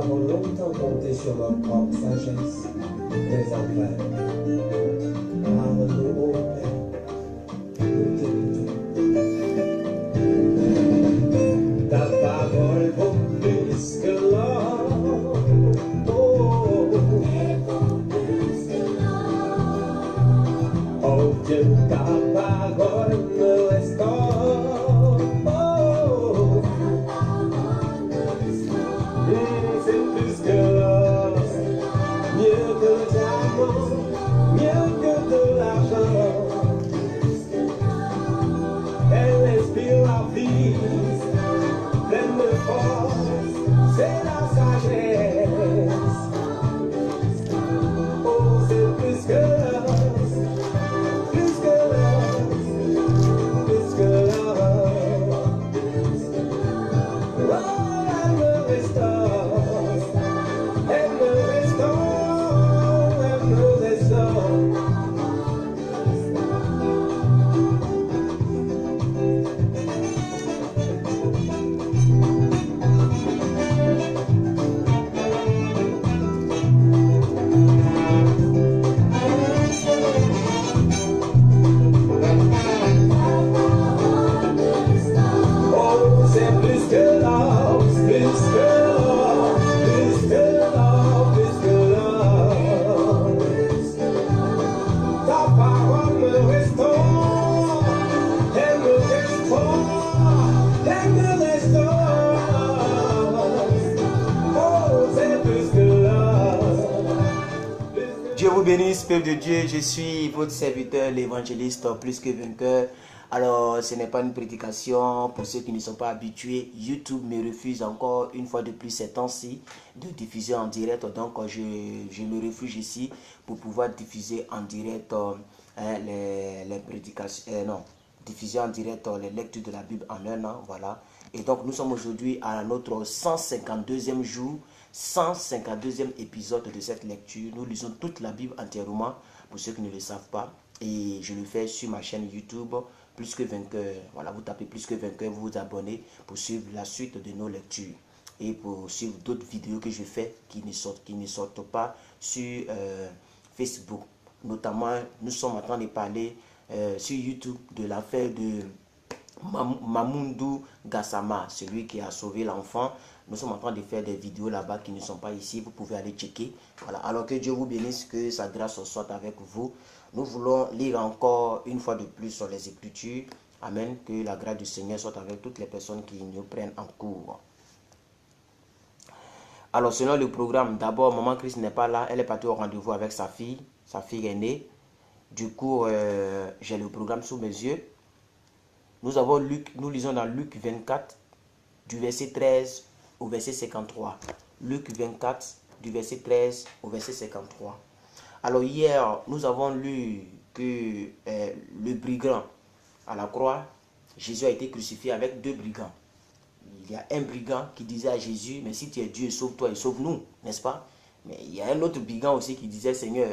avons longtemps compté sur notre propre sagesse, désormais. Parle-nous, ô Père, nous t'écoutons. Ta parole vaut plus que l'or. Oh Dieu, ta parole me restaure. Oh, c'est plus que l'or, mieux que le diamant, mieux que de l'argent. Elle inspire la vie, pleine de force, c'est la sagesse. Oh, c'est plus que l'or. Dieu vous bénisse, peuple de Dieu, je suis votre serviteur, l'évangéliste plus que vainqueur. Alors, ce n'est pas une prédication pour ceux qui ne sont pas habitués. YouTube me refuse encore une fois de plus ces temps-ci de diffuser en direct. Donc, je me refuge ici pour pouvoir diffuser en direct les prédications. Diffuser en direct les lectures de la Bible en un an. Voilà. Et donc, nous sommes aujourd'hui à notre 152e jour. 152e épisode de cette lecture. Nous lisons toute la Bible entièrement pour ceux qui ne le savent pas. Et je le fais sur ma chaîne YouTube, Plus que Vainqueur. Voilà, vous tapez Plus que Vainqueur, vous vous abonnez pour suivre la suite de nos lectures. Et pour suivre d'autres vidéos que je fais qui ne sortent pas sur Facebook. Notamment, nous sommes en train de parler sur YouTube de l'affaire de Mamoundou Gassama, celui qui a sauvé l'enfant. Nous sommes en train de faire des vidéos là-bas qui ne sont pas ici. Vous pouvez aller checker. Voilà. Alors que Dieu vous bénisse, que sa grâce soit avec vous. Nous voulons lire encore une fois de plus sur les Écritures. Amen. Que la grâce du Seigneur soit avec toutes les personnes qui nous prennent en cours. Alors, selon le programme, d'abord, Maman Christ n'est pas là. Elle est partie au rendez-vous avec sa fille aînée. Du coup, j'ai le programme sous mes yeux. Nous lisons dans Luc 24, du verset 13 au verset 53. Luc 24, du verset 13 au verset 53. Alors hier, nous avons lu que le brigand à la croix, Jésus a été crucifié avec deux brigands. Il y a un brigand qui disait à Jésus, mais si tu es Dieu, sauve-toi et sauve-nous, n'est-ce pas? Mais il y a un autre brigand aussi qui disait, Seigneur,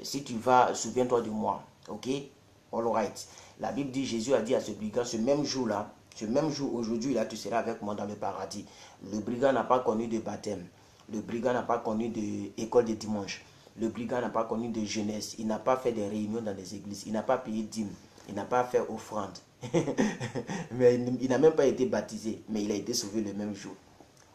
si tu vas, souviens-toi de moi. Ok? All right. La Bible dit, Jésus a dit à ce brigand, ce même jour-là, ce même jour, aujourd'hui, là, tu seras avec moi dans le paradis. Le brigand n'a pas connu de baptême. Le brigand n'a pas connu d'école de dimanche. Le brigand n'a pas connu de jeunesse. Il n'a pas fait des réunions dans des églises. Il n'a pas payé dîme. Il n'a pas fait offrande. Mais il n'a même pas été baptisé. Mais il a été sauvé le même jour.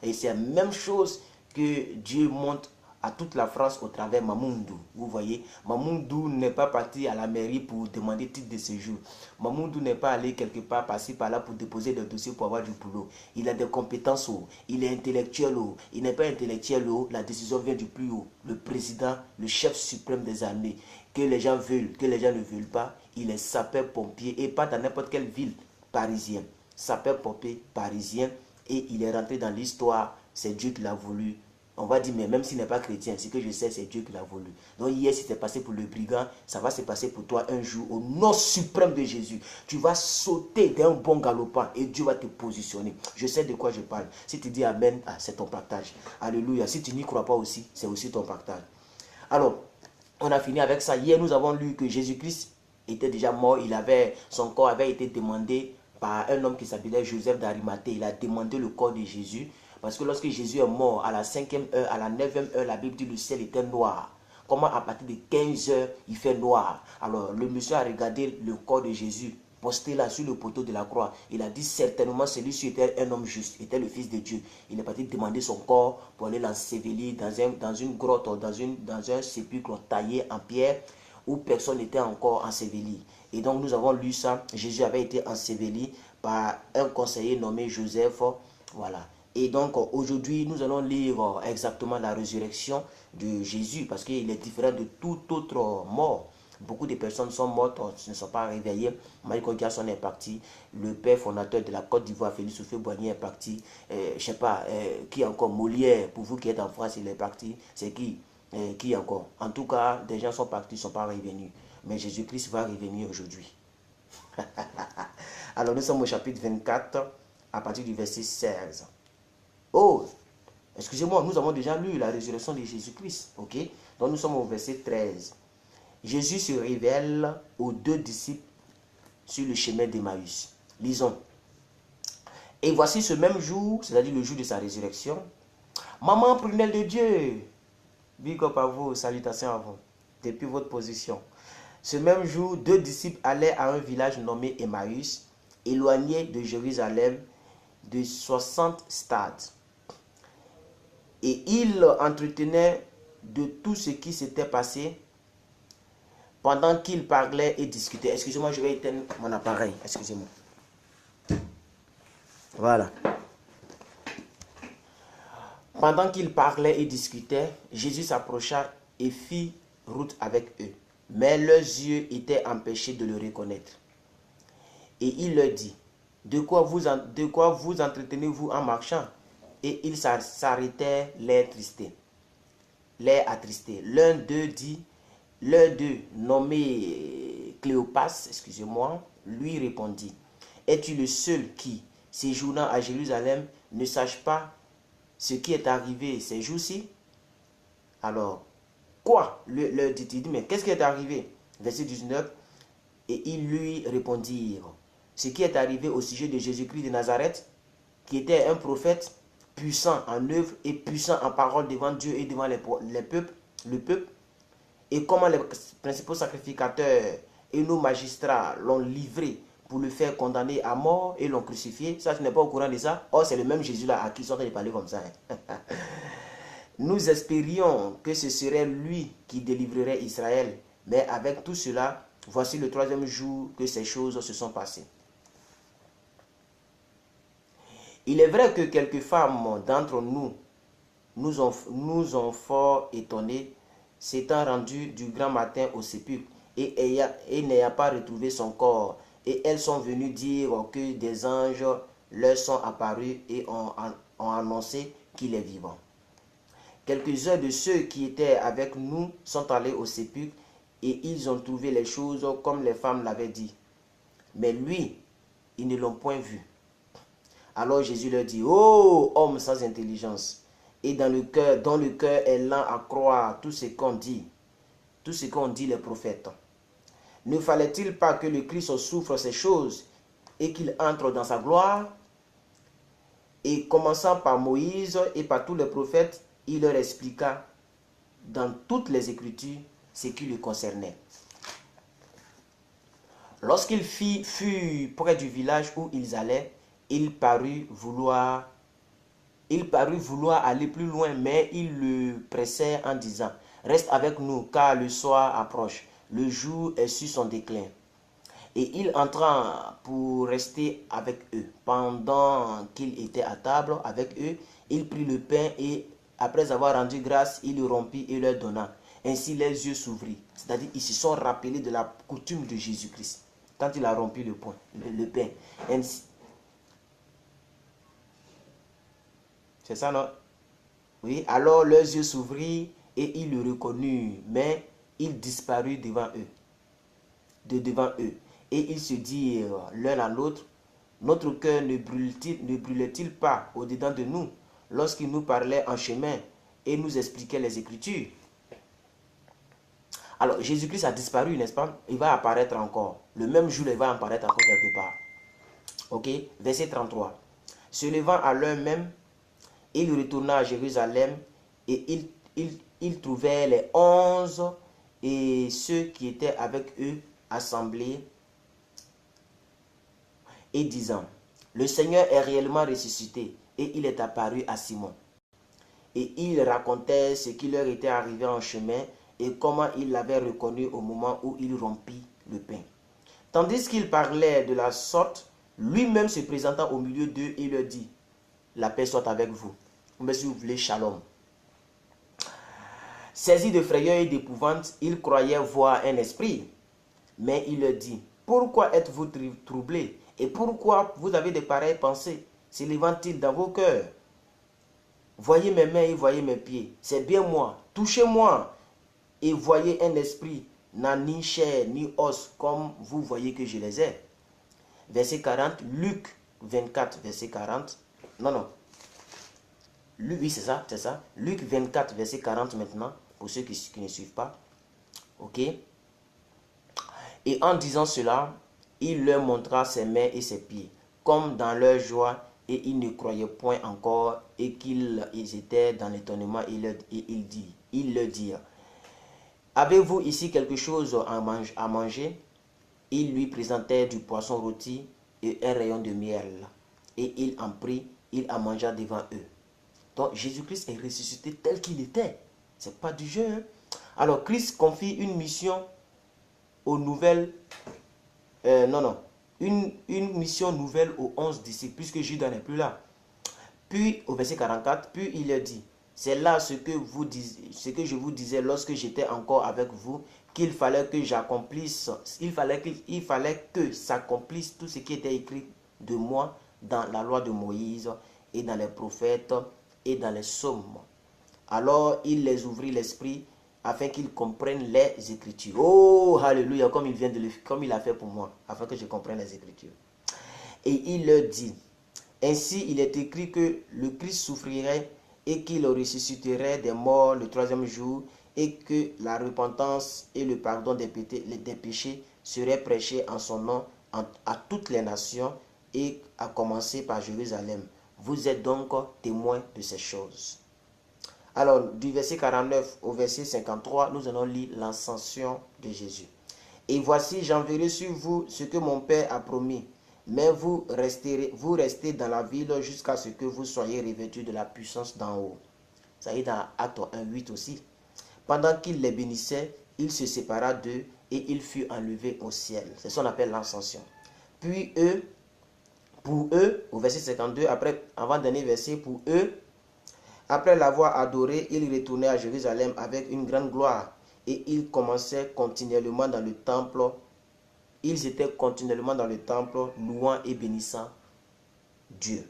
Et c'est la même chose que Dieu montre à toute la France au travers Mamoundou. Vous voyez, Mamoundou n'est pas parti à la mairie pour demander titre de séjour. Mamoundou n'est pas allé quelque part, passer par là pour déposer des dossiers pour avoir du boulot. Il a des compétences haut, il est intellectuel haut, il n'est pas intellectuel haut, la décision vient du plus haut. Le président, le chef suprême des armées, que les gens veulent, que les gens ne veulent pas, il est sapeur-pompier et pas dans n'importe quelle ville parisienne. Sapeur-pompier parisien et il est rentré dans l'histoire, c'est Dieu qui l'a voulu. On va dire, mais même s'il n'est pas chrétien, ce que je sais, c'est Dieu qui l'a voulu. Donc hier, si c'est passé pour le brigand, ça va se passer pour toi un jour au nom suprême de Jésus. Tu vas sauter d'un bon galopant et Dieu va te positionner. Je sais de quoi je parle. Si tu dis Amen, c'est ton partage. Alléluia. Si tu n'y crois pas aussi, c'est aussi ton partage. Alors, on a fini avec ça. Hier, nous avons lu que Jésus-Christ était déjà mort. Son corps avait été demandé par un homme qui s'appelait Joseph d'Arimathée. Il a demandé le corps de Jésus Parce que lorsque Jésus est mort, à la 5e heure, à la 9e heure, la Bible dit que le ciel était noir. Comment à partir de 15 heures, il fait noir? Alors, le monsieur a regardé le corps de Jésus, posté là sur le poteau de la croix. Il a dit certainement celui-ci était un homme juste, était le Fils de Dieu. Il est parti demander son corps pour aller l'ensevelir dans une grotte, dans un sépulcre taillé en pierre où personne n'était encore enseveli. Et donc nous avons lu ça. Jésus avait été enseveli par un conseiller nommé Joseph. Voilà. Et donc aujourd'hui nous allons lire exactement la résurrection de Jésus parce qu'il est différent de tout autre mort. Beaucoup de personnes sont mortes, ne sont pas réveillées. Michael Jackson est parti. Le père fondateur de la Côte d'Ivoire, Félix Houphouët-Boigny, est parti. Je sais pas, qui encore? Molière, pour vous qui êtes en France, il est parti. C'est qui encore? En tout cas, des gens sont partis, ne sont pas revenus. Mais Jésus-Christ va revenir aujourd'hui. Alors nous sommes au chapitre 24, à partir du verset 16. Oh, excusez-moi, nous avons déjà lu la résurrection de Jésus-Christ. Ok? Donc nous sommes au verset 13. Jésus se révèle aux deux disciples sur le chemin d'Emmaüs. Lisons. Et voici ce même jour, c'est-à-dire le jour de sa résurrection, maman prunelle de Dieu, big up à vous, salutations à vous, depuis votre position. Ce même jour, deux disciples allaient à un village nommé Emmaüs, éloigné de Jérusalem de 60 stades. Et ils entretenaient de tout ce qui s'était passé pendant qu'ils parlaient et discutaient. Excusez-moi, je vais éteindre mon appareil. Excusez-moi. Voilà. Pendant qu'ils parlaient et discutaient, Jésus s'approcha et fit route avec eux. Mais leurs yeux étaient empêchés de le reconnaître. Et il leur dit, de quoi vous entretenez-vous en marchant? Et ils s'arrêtèrent, l'air attristé. L'un d'eux, nommé Cléopas, excusez-moi, lui répondit, es-tu le seul qui, séjournant à Jérusalem, ne sache pas ce qui est arrivé ces jours-ci? Alors, quoi? Leur dit-il, mais qu'est-ce qui est arrivé? Verset 19, et ils lui répondirent, ce qui est arrivé au sujet de Jésus-Christ de Nazareth, qui était un prophète puissant en œuvre et puissant en parole devant Dieu et devant le peuple, et comment les principaux sacrificateurs et nos magistrats l'ont livré pour le faire condamner à mort et l'ont crucifié. Ça, tu n'es pas au courant de ça? Oh, c'est le même Jésus-là à qui ils sont en train de parler comme ça. Nous espérions que ce serait lui qui délivrerait Israël. Mais avec tout cela, voici le troisième jour que ces choses se sont passées. Il est vrai que quelques femmes d'entre nous ont fort étonnés, s'étant rendues du grand matin au sépulcre et n'ayant pas retrouvé son corps. Et elles sont venues dire que des anges leur sont apparus et ont annoncé qu'il est vivant. Quelques-uns de ceux qui étaient avec nous sont allés au sépulcre et ils ont trouvé les choses comme les femmes l'avaient dit. Mais lui, ils ne l'ont point vu. Alors Jésus leur dit, ô homme sans intelligence, et dont le cœur est lent à croire tout ce qu'ont dit les prophètes. Ne fallait-il pas que le Christ souffre ces choses et qu'il entre dans sa gloire? Et commençant par Moïse et par tous les prophètes, il leur expliqua dans toutes les Écritures ce qui le concernait. Lorsqu'il fut près du village où ils allaient, il parut vouloir aller plus loin, mais ils le pressèrent en disant, reste avec nous, car le soir approche, le jour est sur son déclin. Et il entra pour rester avec eux. Pendant qu'il était à table avec eux, il prit le pain et, après avoir rendu grâce, il le rompit et leur donna. Ainsi les yeux s'ouvrirent. C'est-à-dire, ils se sont rappelés de la coutume de Jésus-Christ. Quand il a rompu le pain. Ainsi, c'est ça, non? Oui, alors leurs yeux s'ouvrirent et ils le reconnurent, mais il disparut devant eux. Et ils se dirent l'un à l'autre, notre cœur ne brûlait-il pas au-dedans de nous lorsqu'il nous parlait en chemin et nous expliquait les Écritures? Alors, Jésus-Christ a disparu, n'est-ce pas? Il va apparaître encore. Le même jour, il va apparaître encore quelque part. Ok? Verset 33. Se levant à l'heure même, Il retourna à Jérusalem et il trouvait les 11 et ceux qui étaient avec eux assemblés et disant, le Seigneur est réellement ressuscité et il est apparu à Simon. Et il racontait ce qui leur était arrivé en chemin et comment il l'avait reconnu au moment où il rompit le pain. Tandis qu'il parlait de la sorte, lui-même se présentant au milieu d'eux et leur dit, la paix soit avec vous. Mais si vous voulez, shalom. Saisi de frayeur et d'épouvante, il croyait voir un esprit. Mais il leur dit, pourquoi êtes-vous troublés? Et pourquoi vous avez de pareilles pensées? S'élevant-il dans vos cœurs? Voyez mes mains et voyez mes pieds. C'est bien moi. Touchez-moi. Et voyez un esprit n'a ni chair ni os comme vous voyez que je les ai. Verset 40, Luc 24, verset 40. Non. Oui, c'est ça. Luc 24, verset 40 maintenant, pour ceux qui ne suivent pas. Ok. Et en disant cela, il leur montra ses mains et ses pieds, comme dans leur joie, et ils ne croyaient point encore, et qu'ils étaient dans l'étonnement, et ils leur dirent, avez-vous ici quelque chose à manger? Il lui présentait du poisson rôti et un rayon de miel. Et il en prit, il en mangea devant eux. Donc Jésus-Christ est ressuscité tel qu'il était. Ce n'est pas du jeu. Hein? Alors Christ confie une mission aux nouvelles... Une mission nouvelle aux 11 disciples, puisque Judas n'est plus là. Puis au verset 44, puis il leur dit, c'est là ce que je vous disais lorsque j'étais encore avec vous, qu'il fallait que j'accomplisse, il fallait que s'accomplisse tout ce qui était écrit de moi dans la loi de Moïse et dans les prophètes et dans les psaumes. Alors il les ouvrit l'esprit afin qu'ils comprennent les Écritures. Oh, alléluia, comme il a fait pour moi, afin que je comprenne les Écritures. Et il leur dit, ainsi il est écrit que le Christ souffrirait et qu'il ressusciterait des morts le troisième jour et que la repentance et le pardon des péchés seraient prêchés en son nom à toutes les nations et à commencer par Jérusalem. Vous êtes donc témoins de ces choses. Alors, du verset 49 au verset 53, nous allons lire l'ascension de Jésus. Et voici, j'enverrai sur vous ce que mon Père a promis. Mais vous restez dans la ville jusqu'à ce que vous soyez revêtus de la puissance d'en haut. Ça y est dans Acte 1:8 aussi. Pendant qu'il les bénissait, il se sépara d'eux et il fut enlevé au ciel. C'est ce qu'on appelle l'ascension. Puis pour eux, au verset 52, avant-dernier verset, pour eux, après l'avoir adoré, ils retournaient à Jérusalem avec une grande gloire et ils commençaient continuellement dans le temple. Ils étaient continuellement dans le temple, louant et bénissant Dieu.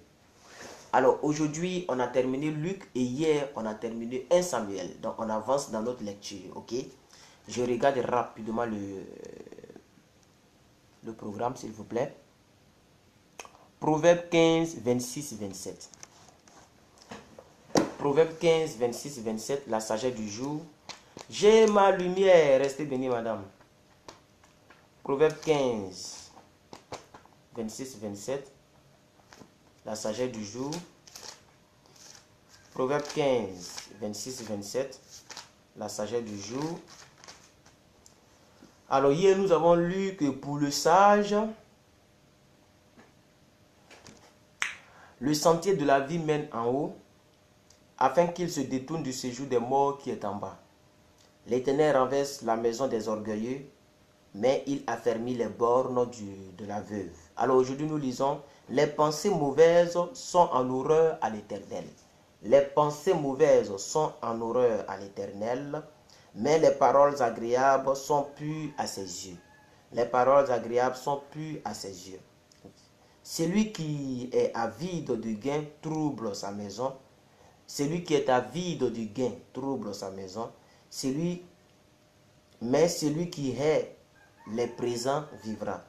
Alors aujourd'hui, on a terminé Luc et hier, on a terminé 1 Samuel. Donc on avance dans notre lecture, ok? Je regarde rapidement le programme, s'il vous plaît. Proverbe 15, 26, 27. Proverbe 15, 26, 27, la sagesse du jour. J'ai ma lumière, restez bénis, madame. Proverbe 15, 26, 27, la sagesse du jour. Proverbe 15, 26, 27, la sagesse du jour. Alors hier, nous avons lu que pour le sage, le sentier de la vie mène en haut, afin qu'il se détourne du séjour des morts qui est en bas. L'Éternel renverse la maison des orgueilleux, mais il affermit les bornes de la veuve. Alors aujourd'hui nous lisons, les pensées mauvaises sont en horreur à l'Éternel. Les pensées mauvaises sont en horreur à l'Éternel, mais les paroles agréables sont pures à ses yeux. Les paroles agréables sont pures à ses yeux. Celui qui est avide de gain trouble sa maison. Celui qui est avide du gain trouble sa maison. Mais celui qui hait les présents vivra.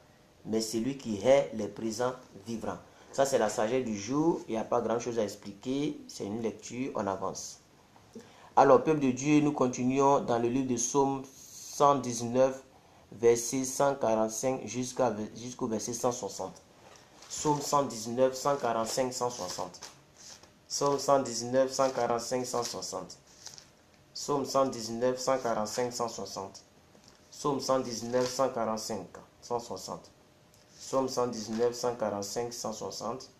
Mais celui qui hait les présents vivra. Ça, c'est la sagesse du jour. Il n'y a pas grand-chose à expliquer. C'est une lecture, on avance. Alors, peuple de Dieu, nous continuons dans le livre de Psaume 119, verset 145 jusqu'au verset 160. Psaume 119, 145, 160. Psaume 119, 145, 160. Psaume 119, 145, 160. Psaume 119, 145, 160. Psaume 119, 145, 160.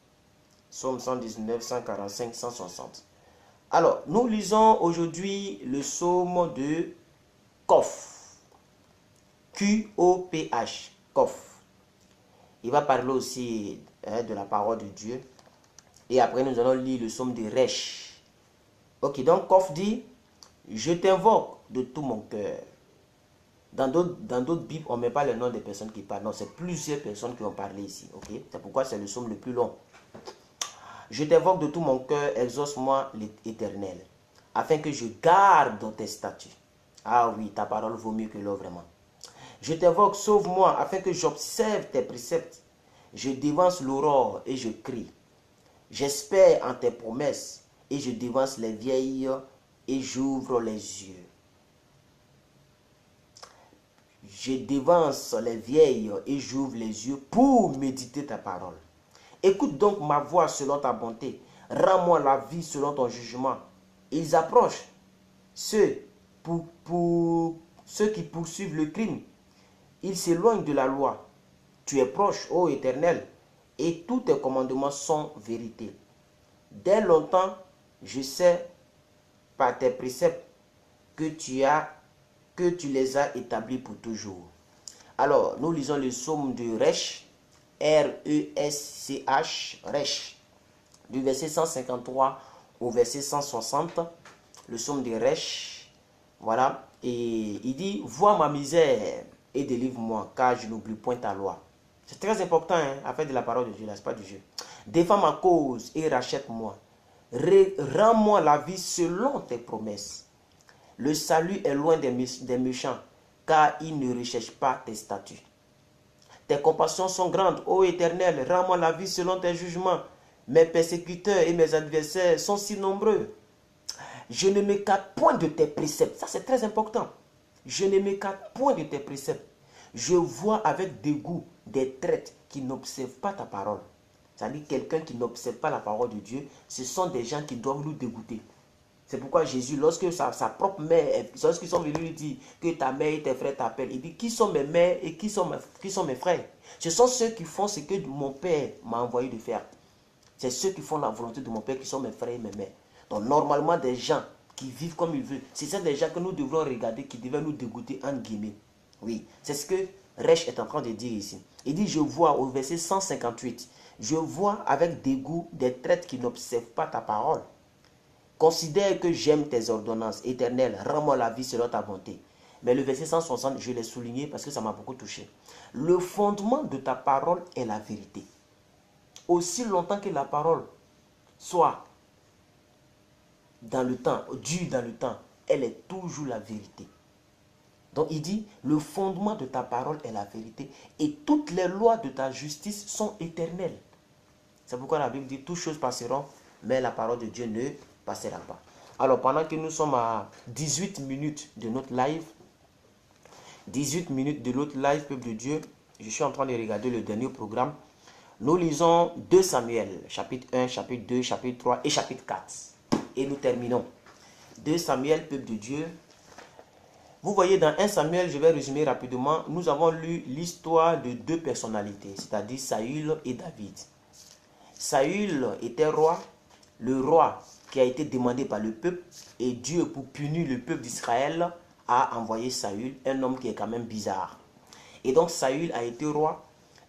Psaume 119, 145, 160. Alors, nous lisons aujourd'hui le psaume de Koph. Q-O-P-H. Koph. Il va parler aussi de la parole de Dieu. Et après, nous allons lire le psaume de Resh. Ok, donc Koph dit, je t'invoque de tout mon cœur. Dans d'autres Bibles, on ne met pas le nom des personnes qui parlent. Non, c'est plusieurs personnes qui ont parlé ici. Ok, c'est pourquoi c'est le psaume le plus long. Je t'invoque de tout mon cœur, exauce-moi l'Éternel, afin que je garde tes statuts. Ah oui, ta parole vaut mieux que l'or vraiment. Je t'invoque, sauve-moi, afin que j'observe tes préceptes. Je dévance l'aurore et je crie. J'espère en tes promesses et je dévance les vieilles et j'ouvre les yeux. Je dévance les vieilles et j'ouvre les yeux pour méditer ta parole. Écoute donc ma voix selon ta bonté. Rends-moi la vie selon ton jugement. Ils approchent ceux qui poursuivent le crime. Ils s'éloignent de la loi. Tu es proche, ô Éternel, et tous tes commandements sont vérité. Dès longtemps, je sais par tes préceptes que tu les as établis pour toujours. Alors, nous lisons le psaume de Resh, R-E-S-C-H, Resh, du verset 153 au verset 160, le psaume de Resh, voilà, et il dit, vois ma misère et délivre-moi, car je n'oublie point ta loi. C'est très important, afin de la parole de Dieu, n'est-ce pas, du Dieu. Défends ma cause et rachète-moi. Rends-moi la vie selon tes promesses. Le salut est loin des méchants, car ils ne recherchent pas tes statuts. Tes compassions sont grandes, ô Éternel, rends-moi la vie selon tes jugements. Mes persécuteurs et mes adversaires sont si nombreux. Je ne m'écarte point de tes préceptes. Ça, c'est très important. Je ne m'écarte point de tes préceptes. Je vois avec dégoût des traites qui n'observent pas ta parole. C'est-à-dire quelqu'un qui n'observe pas la parole de Dieu, ce sont des gens qui doivent nous dégoûter. C'est pourquoi Jésus, lorsque sa propre mère, lorsqu'ils sont venus lui dire que ta mère et tes frères t'appellent, il dit, qui sont mes mères et qui sont mes frères? Ce sont ceux qui font ce que mon Père m'a envoyé de faire. C'est ceux qui font la volonté de mon Père qui sont mes frères et mes mères. Donc normalement, des gens qui vivent comme ils veulent, c'est des gens que nous devrons regarder, qui devaient nous dégoûter, entre guillemets. Oui, c'est ce que Resh est en train de dire ici. Il dit, je vois au verset 158, je vois avec dégoût des traites qui n'observent pas ta parole. Considère que j'aime tes ordonnances, Éternel, rends-moi la vie selon ta bonté. Mais le verset 160, je l'ai souligné parce que ça m'a beaucoup touché. Le fondement de ta parole est la vérité. Aussi longtemps que la parole soit dans le temps, dure dans le temps, elle est toujours la vérité. Donc il dit, le fondement de ta parole est la vérité et toutes les lois de ta justice sont éternelles. C'est pourquoi la Bible dit, toutes choses passeront, mais la parole de Dieu ne passera pas. Alors pendant que nous sommes à 18 minutes de notre live, 18 minutes de notre live, peuple de Dieu, je suis en train de regarder le dernier programme. Nous lisons 2 Samuel, chapitre 1, chapitre 2, chapitre 3 et chapitre 4. Et nous terminons. 2 Samuel, peuple de Dieu. Vous voyez, dans 1 Samuel, je vais résumer rapidement, nous avons lu l'histoire de 2 personnalités, c'est-à-dire Saül et David. Saül était roi, le roi qui a été demandé par le peuple, et Dieu, pour punir le peuple d'Israël, a envoyé Saül, un homme qui est quand même bizarre. Et donc Saül a été roi,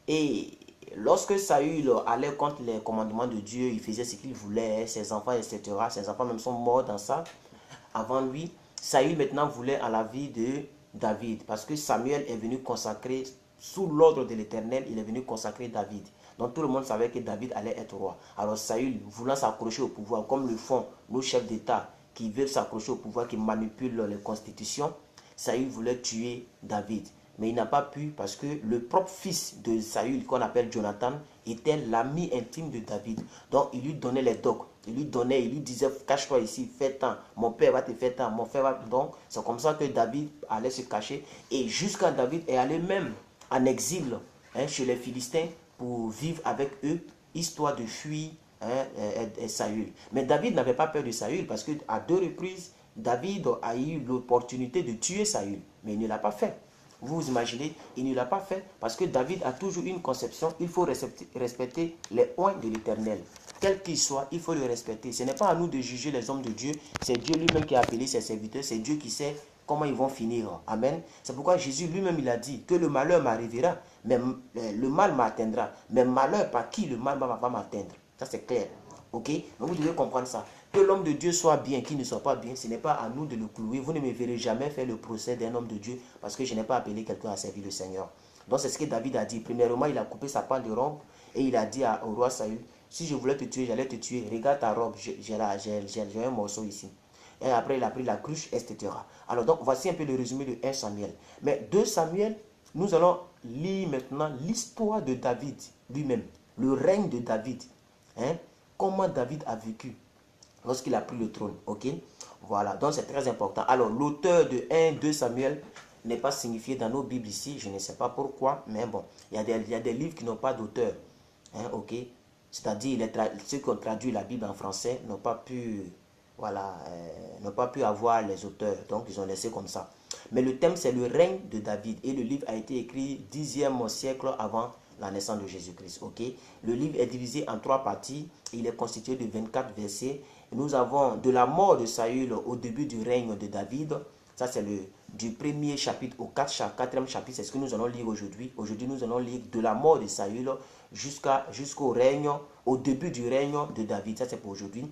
et lorsque Saül allait contre les commandements de Dieu, il faisait ce qu'il voulait, ses enfants, etc. Ses enfants même sont morts dans ça. Avant lui, Saül maintenant voulait à la vie de David, parce que Samuel est venu consacrer, sous l'ordre de l'Éternel, il est venu consacrer David. Donc tout le monde savait que David allait être roi. Alors Saül, voulant s'accrocher au pouvoir, comme le font nos chefs d'État qui veulent s'accrocher au pouvoir, qui manipulent les constitutions, Saül voulait tuer David. Mais il n'a pas pu parce que le propre fils de Saül, qu'on appelle Jonathan, était l'ami intime de David. Donc il lui donnait les docs. Il lui disait, cache-toi ici, fais tant, mon père va te faire tant, mon frère va... Donc c'est comme ça que David allait se cacher. Et jusqu'à David est allé même en exil chez les Philistins pour vivre avec eux, histoire de fuir Saül. Mais David n'avait pas peur de Saül parce qu'à 2 reprises, David a eu l'opportunité de tuer Saül. Mais il ne l'a pas fait. Vous vous imaginez, il ne l'a pas fait parce que David a toujours une conception, il faut respecter les oints de l'Éternel. Quel qu'il soit, il faut le respecter. Ce n'est pas à nous de juger les hommes de Dieu, c'est Dieu lui-même qui a appelé ses serviteurs, c'est Dieu qui sait comment ils vont finir. Amen. C'est pourquoi Jésus lui-même il a dit que le malheur m'arrivera, mais le mal m'atteindra. Mais malheur par qui le mal va m'atteindre. Ça c'est clair. Ok? Donc vous devez comprendre ça. Que l'homme de Dieu soit bien, qu'il ne soit pas bien, ce n'est pas à nous de le clouer. Vous ne me verrez jamais faire le procès d'un homme de Dieu parce que je n'ai pas appelé quelqu'un à servir le Seigneur. Donc c'est ce que David a dit. Premièrement, il a coupé sa panne de robe et il a dit au roi Saül, si je voulais te tuer, j'allais te tuer. Regarde ta robe, j'ai un morceau ici. Et après, il a pris la cruche, etc. Alors donc, voici un peu le résumé de 1 Samuel. Mais 2 Samuel, nous allons lire maintenant l'histoire de David lui-même, le règne de David. Hein? Comment David a vécu lorsqu'il a pris le trône. Ok? Voilà, donc c'est très important. Alors, l'auteur de 2 Samuel n'est pas signifié dans nos Bibles ici. Je ne sais pas pourquoi, mais bon, il y a des livres qui n'ont pas d'auteur. Hein, ok? C'est-à-dire, ceux qui ont traduit la Bible en français n'ont pas pu, voilà, n'ont pas pu avoir les auteurs. Donc, ils ont laissé comme ça. Mais le thème, c'est le règne de David. Et le livre a été écrit 10e siècle avant la naissance de Jésus-Christ. Ok? Le livre est divisé en 3 parties. Il est constitué de 24 versets. Nous avons de la mort de Saül au début du règne de David. Ça, c'est du premier chapitre au 4e chapitre. C'est ce que nous allons lire aujourd'hui. Aujourd'hui, nous allons lire de la mort de Saül jusqu'au règne, au début du règne de David. Ça, c'est pour aujourd'hui.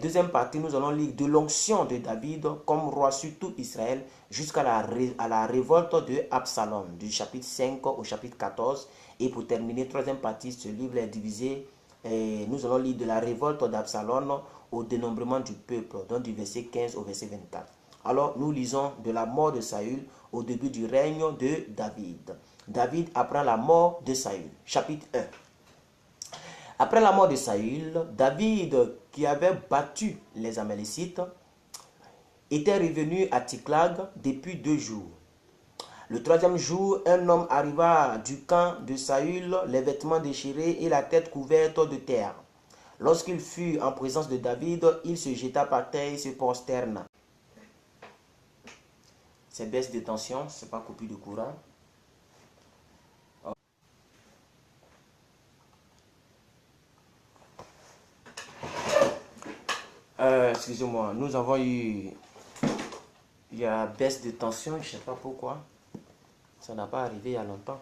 Deuxième partie, nous allons lire de l'onction de David comme roi sur tout Israël jusqu'à la révolte de Absalom, du chapitre 5 au chapitre 14. Et pour terminer, troisième partie, ce livre est divisé. Nous allons lire de la révolte d'Absalom au dénombrement du peuple, donc du verset 15 au verset 24. Alors, nous lisons de la mort de Saül au début du règne de David. David apprend la mort de Saül. Chapitre 1. Après la mort de Saül, David, qui avait battu les Amalécites, était revenu à Tsiklag depuis 2 jours. Le 3e jour, un homme arriva du camp de Saül, les vêtements déchirés et la tête couverte de terre. Lorsqu'il fut en présence de David, il se jeta par terre et se prosterna. C'est baisse de tension, c'est pas coupure de courant. Excusez-moi, nous avons eu... Il y a baisse de tension, je ne sais pas pourquoi. Ça n'a pas arrivé il y a longtemps.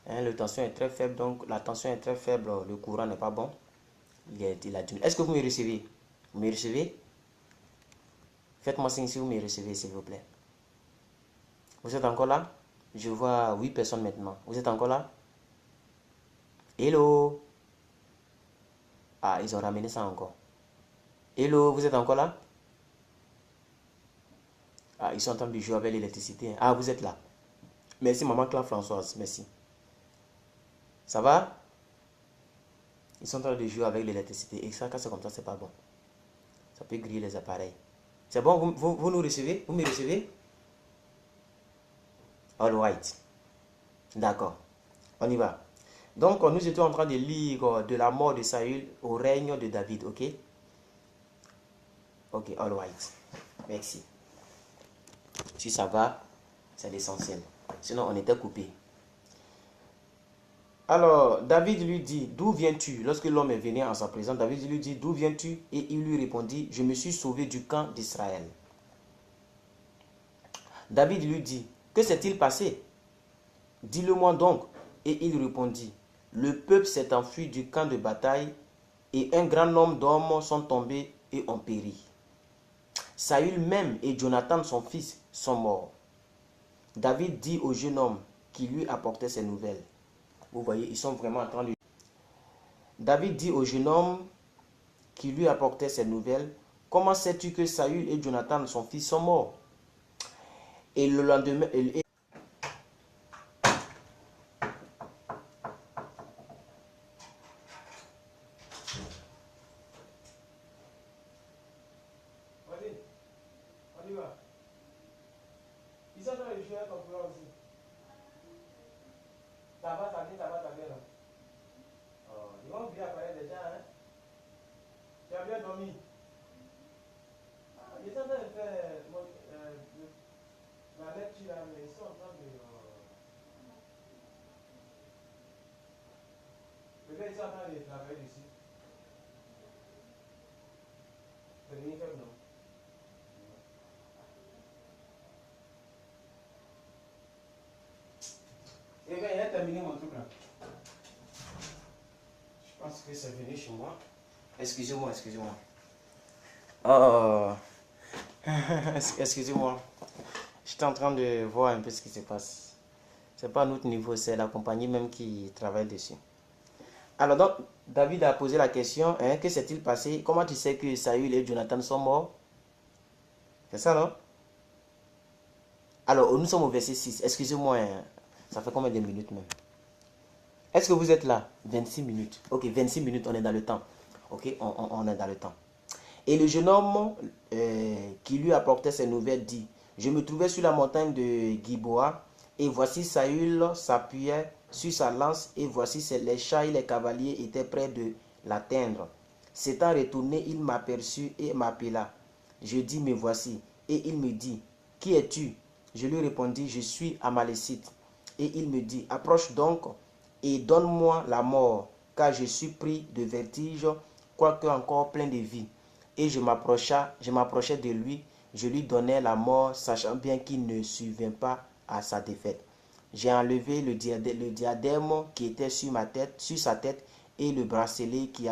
Hein, la tension est très faible, donc la tension est très faible, le courant n'est pas bon. Est-ce que vous me recevez? Vous me recevez? Faites-moi signe si vous me recevez, s'il vous plaît. Vous êtes encore là? Je vois 8 personnes maintenant. Vous êtes encore là? Hello? Ah, ils ont ramené ça encore. Hello, vous êtes encore là? Ah, ils sont en train de jouer avec l'électricité. Ah, vous êtes là. Merci, maman Claire Françoise. Merci. Ça va? Ils sont en train de jouer avec l'électricité. Et ça, quand c'est comme ça, c'est pas bon. Ça peut griller les appareils. C'est bon, vous nous recevez? Vous me recevez? All right. D'accord. On y va. Donc, nous étions en train de lire de la mort de Saül au règne de David, ok? Ok, all right. Merci. Si ça va, c'est l'essentiel. Sinon, on était coupé. Alors, David lui dit, d'où viens-tu? Lorsque l'homme est venu en sa présence, David lui dit, d'où viens-tu? Et il lui répondit, je me suis sauvé du camp d'Israël. David lui dit, que s'est-il passé? Dis-le-moi donc. Et il répondit, le peuple s'est enfui du camp de bataille et un grand nombre d'hommes sont tombés et ont péri. Saül même et Jonathan son fils sont morts. David dit au jeune homme qui lui apportait ces nouvelles. Vous voyez, ils sont vraiment en train de... David dit au jeune homme qui lui apportait ces nouvelles, comment sais-tu que Saül et Jonathan son fils sont morts? Et le lendemain... On y va. Ils sont en train de jouer à ton courant aussi. Ça va, ça vient là. Oh, ils vont bien apparaître déjà, hein. famille. Ils sont en train de faire la lecture là, mais ils sont en train de. Peut-être ils sont en train de travailler ici. Venez faire non. Et bien, il a terminé mon truc là. Je pense que c'est venu chez moi. Excusez-moi, excusez-moi. Oh. Excusez-moi. J'étais en train de voir un peu ce qui se passe. C'est pas à notre niveau, c'est la compagnie même qui travaille dessus. Alors donc, David a posé la question, hein, que s'est-il passé? Comment tu sais que Saül et Jonathan sont morts? C'est ça, non? Alors, nous sommes au verset 6. Excusez-moi, hein, ça fait combien de minutes même? Est-ce que vous êtes là? 26 minutes. Ok, 26 minutes, on est dans le temps. Ok, on est dans le temps. Et le jeune homme qui lui apportait ces nouvelles dit, je me trouvais sur la montagne de Giboa, et voici Saül s'appuyait sur sa lance, et voici les chars et les cavaliers étaient près de l'atteindre. S'étant retourné, il m'aperçut et m'appela. Je dis, me voici. Et il me dit, qui es-tu? Je lui répondis, je suis Amalécite. Et il me dit, approche donc et donne-moi la mort, car je suis pris de vertige, quoique encore plein de vie. Et je m'approchais de lui, je lui donnai la mort, sachant bien qu'il ne survint pas à sa défaite. J'ai enlevé le diadème qui était sur sa tête, et le bracelet qu'il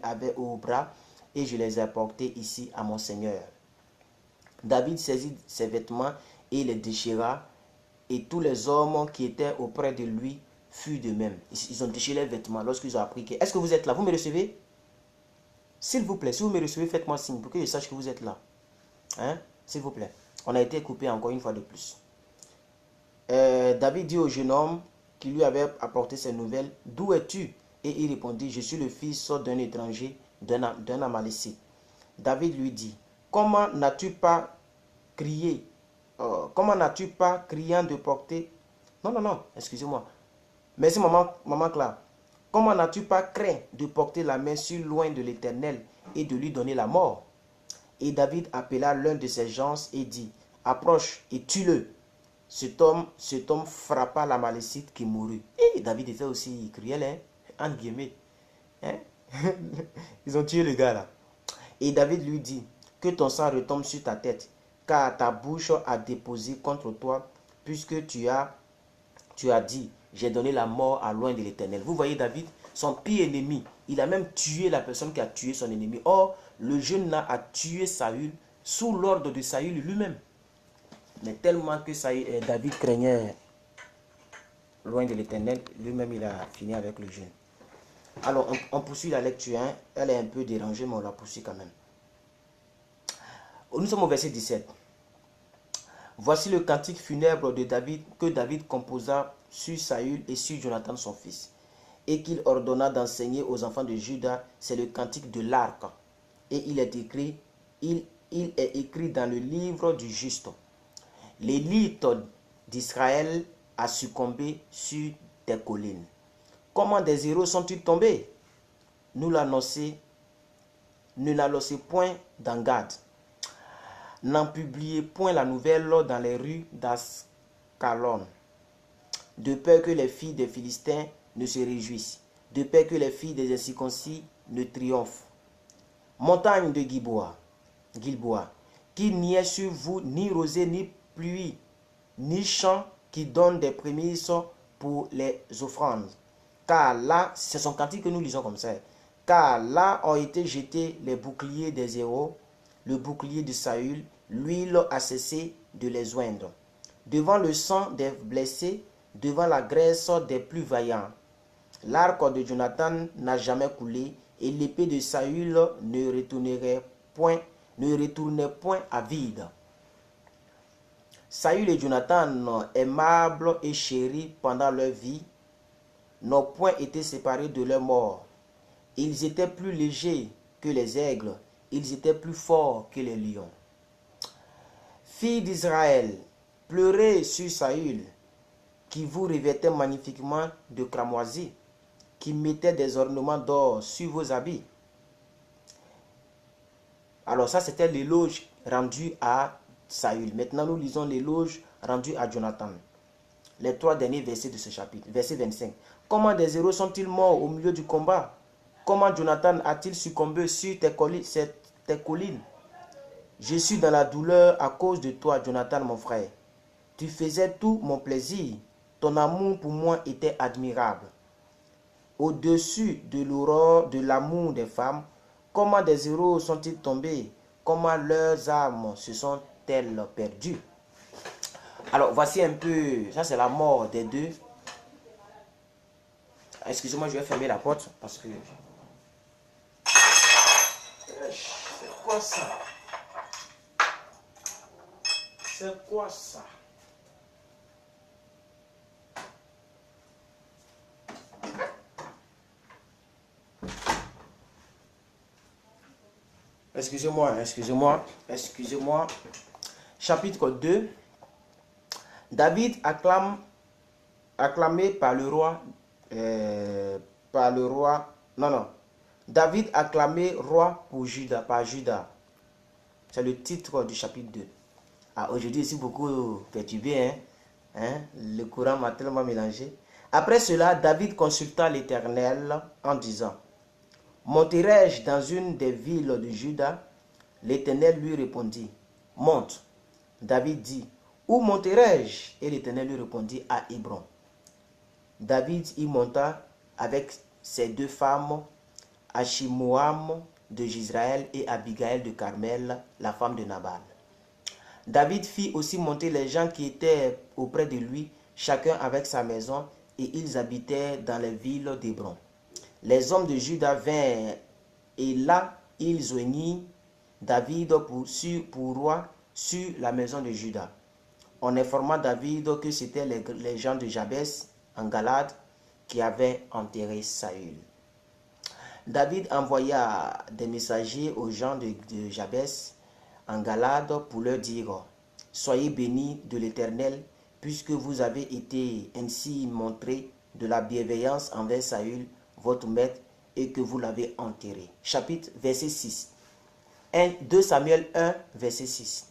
avait au bras, et je les ai portés ici à mon Seigneur. David saisit ses vêtements et les déchira, et tous les hommes qui étaient auprès de lui furent de même. Ils ont déchiré les vêtements lorsqu'ils ont appris que... Est-ce que vous êtes là? Vous me recevez? S'il vous plaît, si vous me recevez, faites-moi signe pour que je sache que vous êtes là. Hein? S'il vous plaît. On a été coupé encore une fois de plus. David dit au jeune homme qui lui avait apporté ces nouvelles, d'où es-tu? Et il répondit, je suis le fils d'un étranger, d'un Amalécite. David lui dit, comment n'as-tu pas crié? Comment n'as-tu pas criant de porter? Non, excusez-moi. Merci maman Clara. Comment n'as-tu pas craint de porter la main sur loin de l'Éternel et de lui donner la mort? Et David appela l'un de ses gens et dit, approche et tue-le. Cet homme frappa l'Amalécite qui mourut. Et David était aussi cruel, hein? Entre guillemets. Hein? Ils ont tué le gars là. Et David lui dit, que ton sang retombe sur ta tête, car ta bouche a déposé contre toi, puisque tu as dit, j'ai donné la mort à loin de l'Éternel. Vous voyez David, son pire ennemi, il a même tué la personne qui a tué son ennemi. Or, le jeune là a tué Saül sous l'ordre de Saül lui-même. Mais tellement que David craignait loin de l'Éternel, lui-même il a fini avec le jeune. Alors, on poursuit la lecture. Hein. Elle est un peu dérangée, mais on la poursuit quand même. Nous sommes au verset 17. Voici le cantique funèbre de David que David composa sur Saül et sur Jonathan son fils, et qu'il ordonna d'enseigner aux enfants de Juda. C'est le cantique de l'arc. Et il est écrit dans le livre du juste. L'élite d'Israël a succombé sur des collines. Comment des héros sont-ils tombés? Ne l'annoncez point dans Gad. N'en publiez point la nouvelle dans les rues d'Ascalon, de peur que les filles des Philistins ne se réjouissent, de peur que les filles des incirconcis ne triomphent. Montagne de Gilboa, qu'il n'y ait sur vous ni rosée, ni pluie, ni champ qui donne des prémices pour les offrandes. Car là, c'est son cantique que nous lisons comme ça. Car là ont été jetés les boucliers des héros, le bouclier de Saül, l'huile a cessé de les oindre. Devant le sang des blessés, devant la graisse des plus vaillants. L'arc de Jonathan n'a jamais coulé, et l'épée de Saül ne retournait point à vide. Saül et Jonathan, aimables et chéris pendant leur vie, n'ont point été séparés de leur mort. Ils étaient plus légers que les aigles, ils étaient plus forts que les lions. Filles d'Israël, pleurez sur Saül, qui vous revêtait magnifiquement de cramoisie, qui mettait des ornements d'or sur vos habits. Alors ça, c'était l'éloge rendu à Saül. Maintenant, nous lisons l'éloge rendu à Jonathan. Les 3 derniers versets de ce chapitre. Verset 25. Comment des héros sont-ils morts au milieu du combat? Comment Jonathan a-t-il succombé sur tes collines? Je suis dans la douleur à cause de toi, Jonathan, mon frère. Tu faisais tout mon plaisir. Ton amour pour moi était admirable. Au-dessus de l'aurore de l'amour des femmes, comment des héros sont-ils tombés? Comment leurs âmes se sont-elles perdues? Alors, voici un peu, ça c'est la mort des deux. Excusez-moi, je vais fermer la porte parce que... C'est quoi ça? C'est quoi ça? Excusez-moi. Chapitre 2. David acclamé par le roi, David acclamé roi par Juda. C'est le titre du chapitre 2. Ah, aujourd'hui, je suis beaucoup perturbé, le courant m'a tellement mélangé. Après cela, David consulta l'Éternel en disant: monterai-je dans une des villes de Juda? L'Éternel lui répondit: monte. David dit: où monterai-je? Et l'Éternel lui répondit: à Hébron. David y monta avec ses 2 femmes, Achimoam de Jezreel et Abigail de Carmel, la femme de Nabal. David fit aussi monter les gens qui étaient auprès de lui, chacun avec sa maison, et ils habitaient dans les villes d'Hébron. Les hommes de Juda vinrent, et là ils joignirent David pour roi sur la maison de Juda. On informa David que c'étaient les gens de Jabès en Galade qui avaient enterré Saül. David envoya des messagers aux gens de Jabès en Galade pour leur dire: soyez bénis de l'Éternel, puisque vous avez été ainsi montré de la bienveillance envers Saül, votre maître, et que vous l'avez enterré. Chapitre verset 6. 2 Samuel 1, verset 6.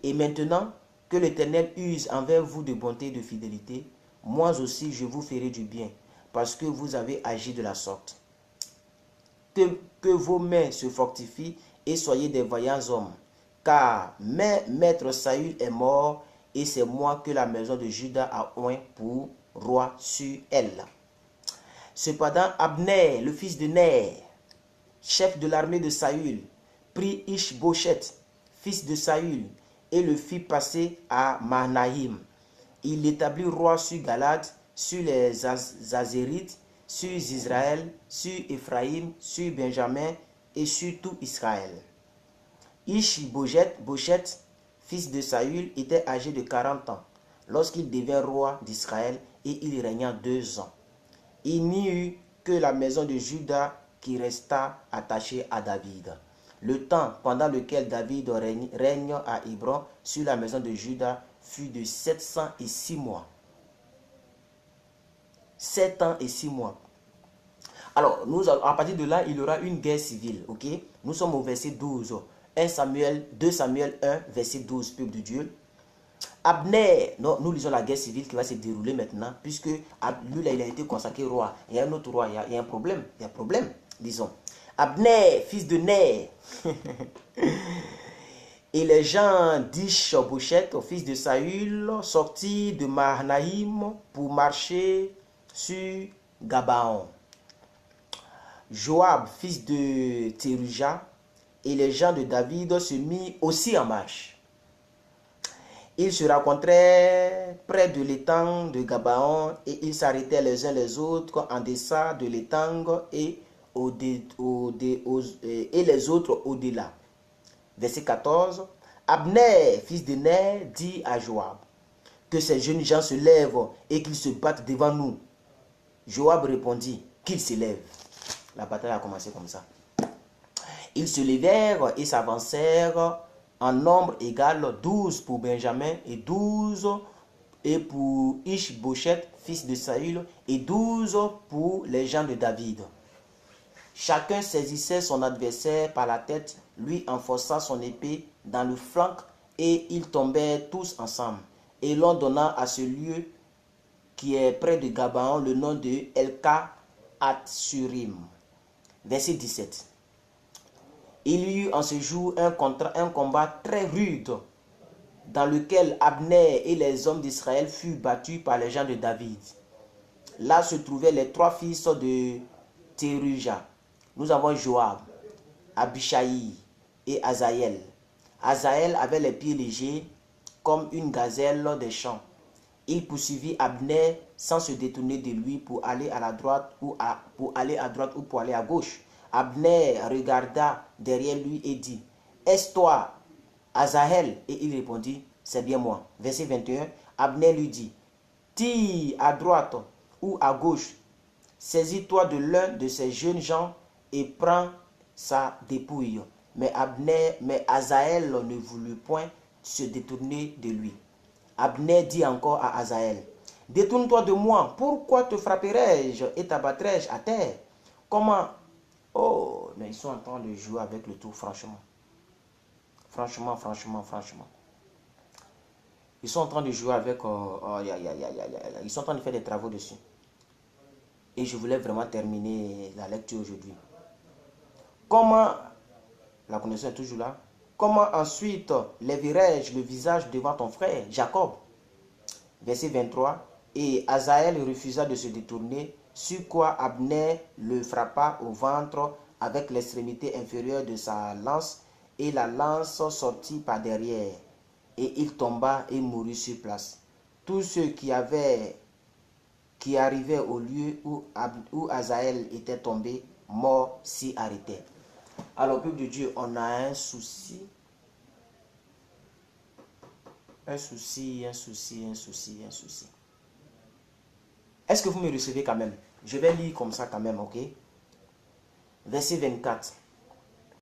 Et maintenant que l'Éternel use envers vous de bonté et de fidélité, moi aussi je vous ferai du bien, parce que vous avez agi de la sorte. Que vos mains se fortifient et soyez des vaillants hommes, car maître Saül est mort, et c'est moi que la maison de Juda a oint pour roi sur elle. Cependant, Abner, le fils de Ner, chef de l'armée de Saül, prit Ish-Bosheth, fils de Saül, et le fit passer à Mahanaïm. Il l'établit roi sur Galade, sur les Azérites, sur Israël, sur Éphraïm, sur Benjamin et sur tout Israël. Ish-Bosheth, fils de Saül, était âgé de 40 ans lorsqu'il devint roi d'Israël, et il régna 2 ans. Il n'y eut que la maison de Juda qui resta attachée à David. Le temps pendant lequel David règne à Hébron sur la maison de Juda fut de 706 mois. 7 ans et 6 mois. Alors, à partir de là, il y aura une guerre civile. Ok? Nous sommes au verset 12. 2 Samuel 1, verset 12, peuple de Dieu. Abner, nous lisons la guerre civile qui va se dérouler maintenant, puisque lui, là, il a été consacré roi. Il y a un autre roi, il y a un problème. Il y a un problème, disons. Abner, fils de Ner, et les gens d'Ish-Bosheth, fils de Saül, sortis de Mahanaïm pour marcher sur Gabaon. Joab, fils de Théruja, et les gens de David se mirent aussi en marche. Ils se rencontrèrent près de l'étang de Gabaon, et ils s'arrêtaient les uns les autres en deçà de l'étang et les autres au-delà. Verset 14. Abner, fils de Ner, dit à Joab: que ces jeunes gens se lèvent et qu'ils se battent devant nous. Joab répondit: qu'ils se lèvent. La bataille a commencé comme ça. Ils se levèrent et s'avancèrent en nombre égal, 12 pour Benjamin et 12 et pour Ish-Bosheth, fils de Saül, et 12 pour les gens de David. Chacun saisissait son adversaire par la tête lui enfonça son épée dans le flanc et ils tombèrent tous ensemble. Et l'on donna à ce lieu qui est près de Gabaon le nom de Elka Hatsurim. Verset 17. Il y eut en ce jour un combat très rude dans lequel Abner et les hommes d'Israël furent battus par les gens de David. Là se trouvaient les 3 fils de Théruja. Nous avons Joab, Abishai et Azaël. Azaël avait les pieds légers comme une gazelle des champs. Il poursuivit Abner sans se détourner de lui pour aller à la droite ou pour aller à droite ou pour aller à gauche. Abner regarda derrière lui et dit: Est-ce toi, Azaël? Et il répondit: C'est bien moi. Verset 21. Abner lui dit: Tire à droite ou à gauche. Saisis-toi de l'un de ces jeunes gens et prends sa dépouille. Mais Azaël ne voulut point se détourner de lui. Abner dit encore à Azaël: Détourne-toi de moi, pourquoi te frapperai-je et t'abattrai-je à terre? Comment? Oh, mais ils sont en train de jouer avec le tout, franchement. Franchement. Ils sont en train de jouer avec... ils sont en train de faire des travaux dessus. Et je voulais vraiment terminer la lecture aujourd'hui. Comment... La connaissance est toujours là. Comment ensuite lèverai-je le visage devant ton frère, Jacob? Verset 23. Et Azaël refusa de se détourner, sur quoi Abner le frappa au ventre avec l'extrémité inférieure de sa lance, et la lance sortit par derrière, et il tomba et mourut sur place. Tous ceux qui arrivaient au lieu où Azaël était tombé, mort, s'y arrêtaient. Alors, peuple de Dieu, on a un souci. Est-ce que vous me recevez quand même? Je vais lire comme ça quand même, ok? Verset 24.